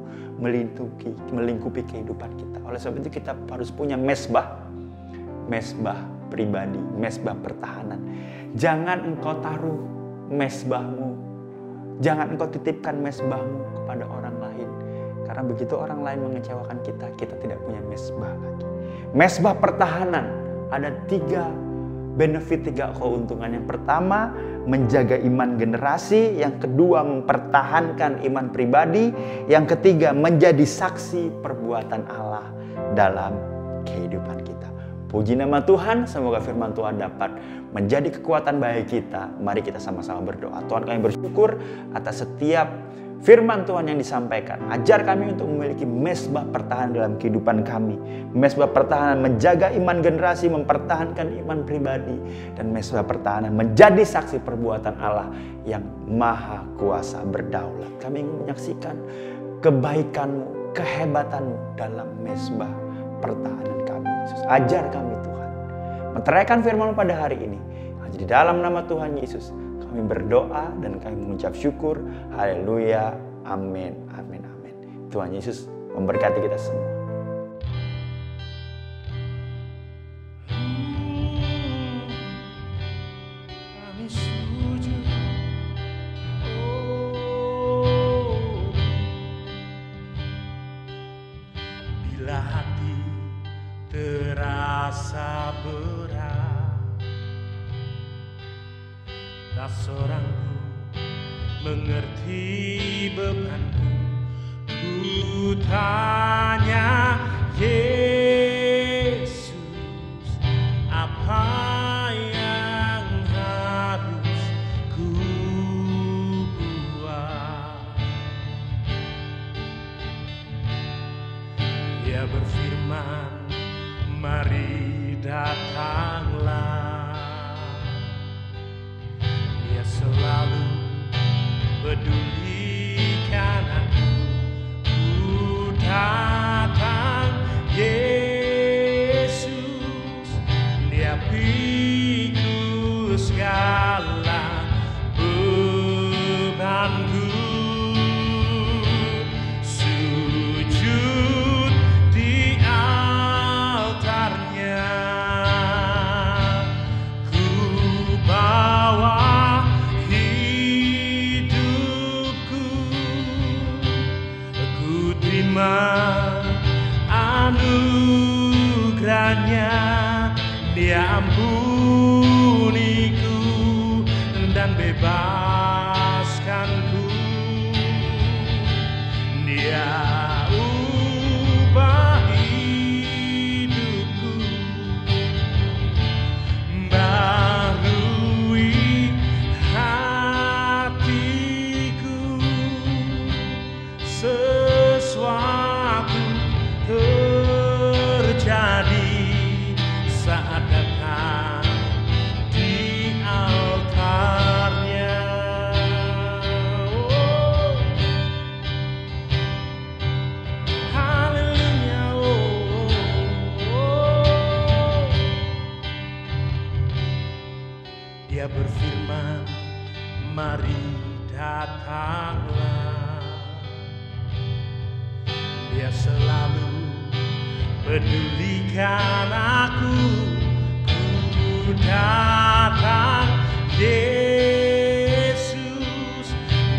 melingkupi kehidupan kita. Oleh sebab itu kita harus punya mezbah. Mezbah pribadi, mezbah pertahanan. Jangan engkau taruh mezbahmu, jangan engkau titipkan mezbahmu kepada orang lain. Karena begitu orang lain mengecewakan kita, kita tidak punya mezbah lagi. Mezbah pertahanan, ada 3 benefit, 3 keuntungan. Yang pertama, menjaga iman generasi. Yang kedua, mempertahankan iman pribadi. Yang ketiga, menjadi saksi perbuatan Allah dalam kehidupan kita. Puji nama Tuhan, semoga firman Tuhan dapat menjadi kekuatan bagi kita. Mari kita sama-sama berdoa. Tuhan, kami bersyukur atas setiap firman Tuhan yang disampaikan. Ajar kami untuk memiliki mezbah pertahanan dalam kehidupan kami. Mezbah pertahanan menjaga iman generasi, mempertahankan iman pribadi. Dan mezbah pertahanan menjadi saksi perbuatan Allah yang Maha Kuasa berdaulat. Kami ingin menyaksikan kebaikan-Mu, kehebatan-Mu dalam mezbah pertahanan kami. Yesus, ajar kami Tuhan menteraikan firman-Mu pada hari ini. Hanya di dalam nama Tuhan Yesus kami berdoa dan kami mengucap syukur. Haleluya. Amin. Amin. Amin. Tuhan Yesus memberkati kita semua. Kami setuju. Bila hati terasa berat, tak seorang pun mengerti bebanku. Ku tanya Yesus, apa yang harus ku buat? Dia berfirman, mari datanglah. Dia selalu pedulikan aku. Ku datang Yesus, Dia pikul segala bebanku. Sujud di altarnya, ku bawa hidupku, ku terima bebaskanku. Dia ubah hidupku, barui hatiku. Sesuatu terjadi saat datang di altarnya. Oh, haleluya. Oh, oh. Dia berfirman, mari datanglah. Dia selalu pedulikan aku. Ku datang, Yesus.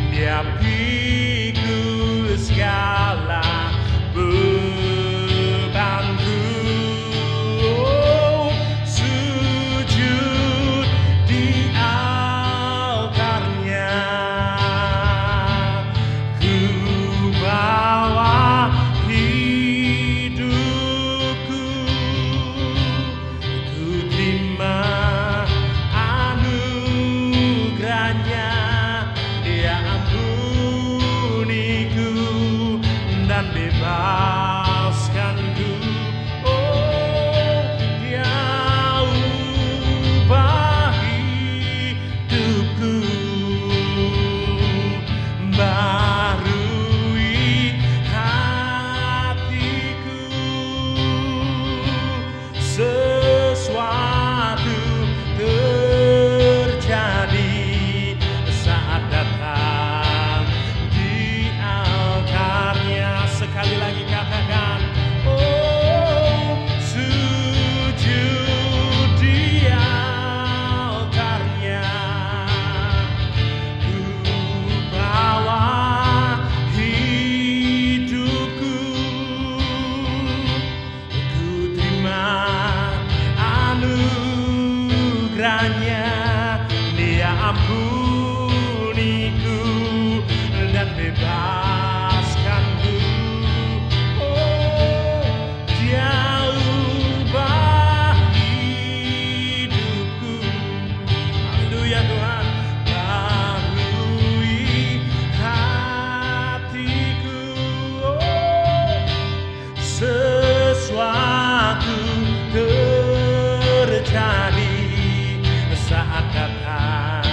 Dia pikul segala bebanku. Oh, sujud di altarnya. Ku bawa hidupku, ku terima anugerahnya. Dia ampuniku dan bebaskanku. Oh, dia ubah hidupku, barui hatiku. Sesuatu terjadi saat datang di altarnya. Sekali lagi katakan, oh, sujud di altarnya. Ku bawa hidupku, ku terima anugerahnya. Dia ampuniku dan bebaskanku. Oh, dia ubah hidupku. Haleluya Tuhan. Barui hatiku. Oh, sesuatu terjadi saat datang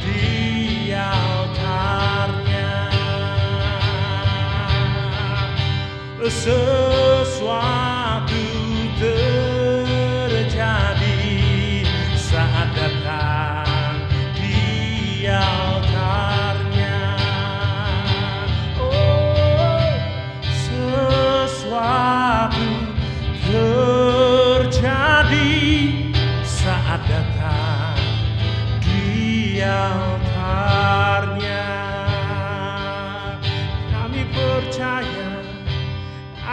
di altarnya. Sesuatu terjadi saat datang di altarnya. Oh, sesuatu terjadi saat datang di altarnya.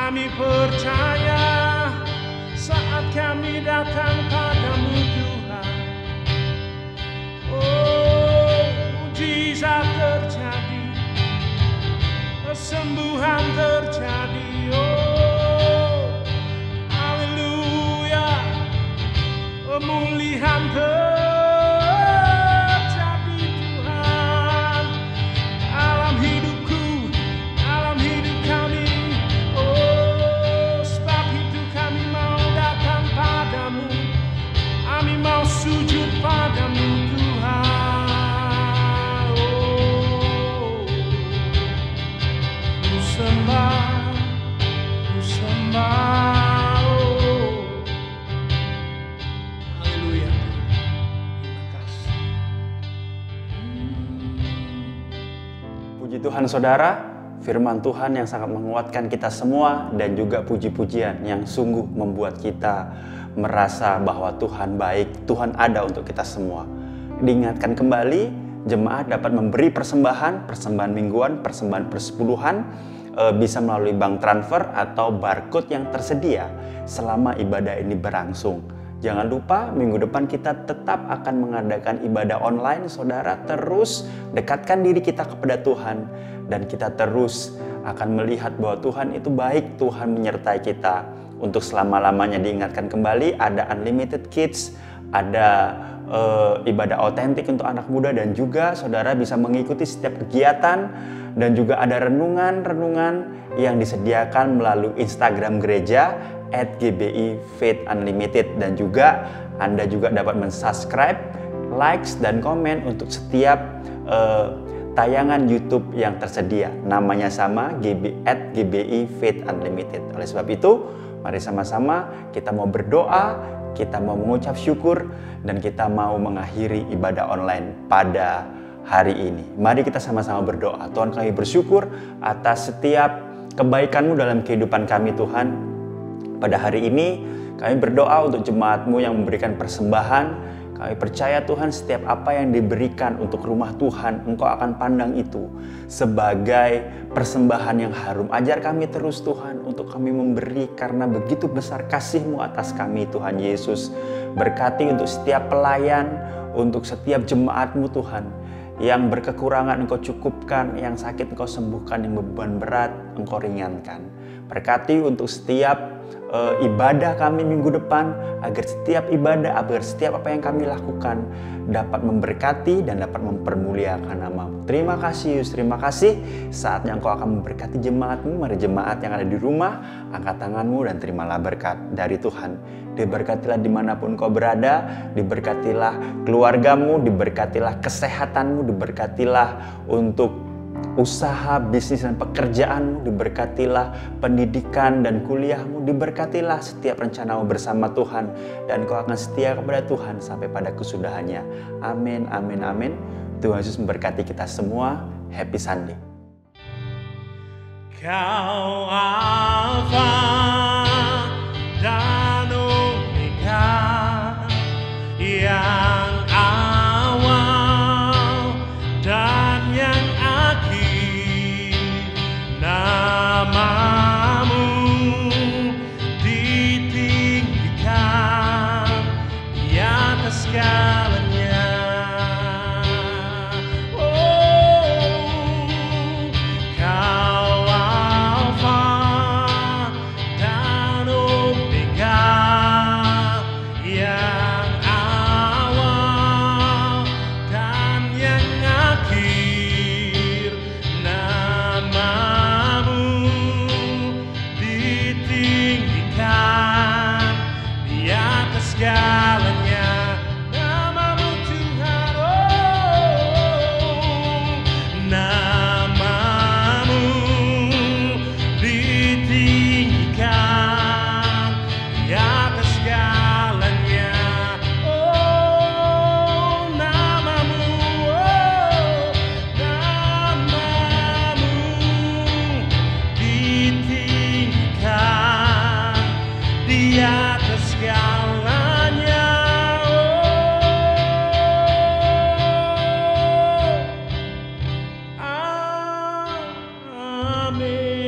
Kami percaya saat kami datang padamu Tuhan. Oh, mujizat terjadi, kesembuhan terjadi. Oh, haleluya, pemulihan terjadi Tuhan dalam hidupku, dalam hidup kami. Oh, sebab itu kami mau datang padamu, kami mau sujud padamu Tuhan. Oh, ku sembah, ku sembah. Oh, haleluya. Terima kasih. Puji Tuhan saudara, firman Tuhan yang sangat menguatkan kita semua dan juga puji-pujian yang sungguh membuat kita merasa bahwa Tuhan baik, Tuhan ada untuk kita semua. Diingatkan kembali, jemaat dapat memberi persembahan mingguan, persembahan persepuluhan, bisa melalui bank transfer atau barcode yang tersedia selama ibadah ini berlangsung. Jangan lupa minggu depan kita tetap akan mengadakan ibadah online. Saudara terus dekatkan diri kita kepada Tuhan. Dan kita terus akan melihat bahwa Tuhan itu baik, Tuhan menyertai kita. Untuk selama-lamanya diingatkan kembali, ada Unlimited Kids, ada ibadah otentik untuk anak muda, dan juga saudara bisa mengikuti setiap kegiatan, dan juga ada renungan-renungan yang disediakan melalui Instagram gereja @GBI_Faith_Unlimited, dan juga Anda juga dapat mensubscribe, likes, dan komen untuk setiap tayangan YouTube yang tersedia. Namanya sama, @GBI_Faith_Unlimited. Oleh sebab itu, mari sama-sama kita mau berdoa, kita mau mengucap syukur, dan kita mau mengakhiri ibadah online pada hari ini. Mari kita sama-sama berdoa. Tuhan, kami bersyukur atas setiap kebaikan-Mu dalam kehidupan kami, Tuhan. Pada hari ini kami berdoa untuk jemaat-Mu yang memberikan persembahan. Kami percaya Tuhan, setiap apa yang diberikan untuk rumah Tuhan, Engkau akan pandang itu sebagai persembahan yang harum. Ajar kami terus Tuhan untuk kami memberi karena begitu besar kasih-Mu atas kami, Tuhan Yesus. Berkati untuk setiap pelayan, untuk setiap jemaat-Mu Tuhan. Yang berkekurangan Engkau cukupkan, yang sakit Engkau sembuhkan, yang beban berat Engkau ringankan. Berkati untuk setiap ibadah kami minggu depan, agar setiap ibadah, agar setiap apa yang kami lakukan dapat memberkati dan dapat mempermuliakan nama-Mu. Terima kasih Yesus, terima kasih. Saatnya Engkau akan memberkati jemaat-Mu. Mari jemaat yang ada di rumah, angkat tangan-Mu dan terimalah berkat dari Tuhan. Diberkatilah dimanapun Kau berada, diberkatilah keluarga-Mu, diberkatilah kesehatan-Mu, diberkatilah untuk usaha, bisnis, dan pekerjaan-Mu, diberkatilah pendidikan dan kuliah-Mu, diberkatilah setiap rencana-Mu bersama Tuhan, dan Kau akan setia kepada Tuhan sampai pada kesudahannya. Amin, amin, amin. Tuhan Yesus memberkati kita semua. Happy Sunday. Kau Alfa dan Omega, yang awal dan yang akhir. Nama-Mu ditinggikan di atas segalanya. Kau Alfa dan Omega, yang awal dan yang akhir. Nama-Mu ditinggikan di atas segalanya. Nama-Mu Tuhan, nama-Mu ditinggikan di atas segalanya. Nama-Mu, nama-Mu ditinggikan di atas segalanya. Amin.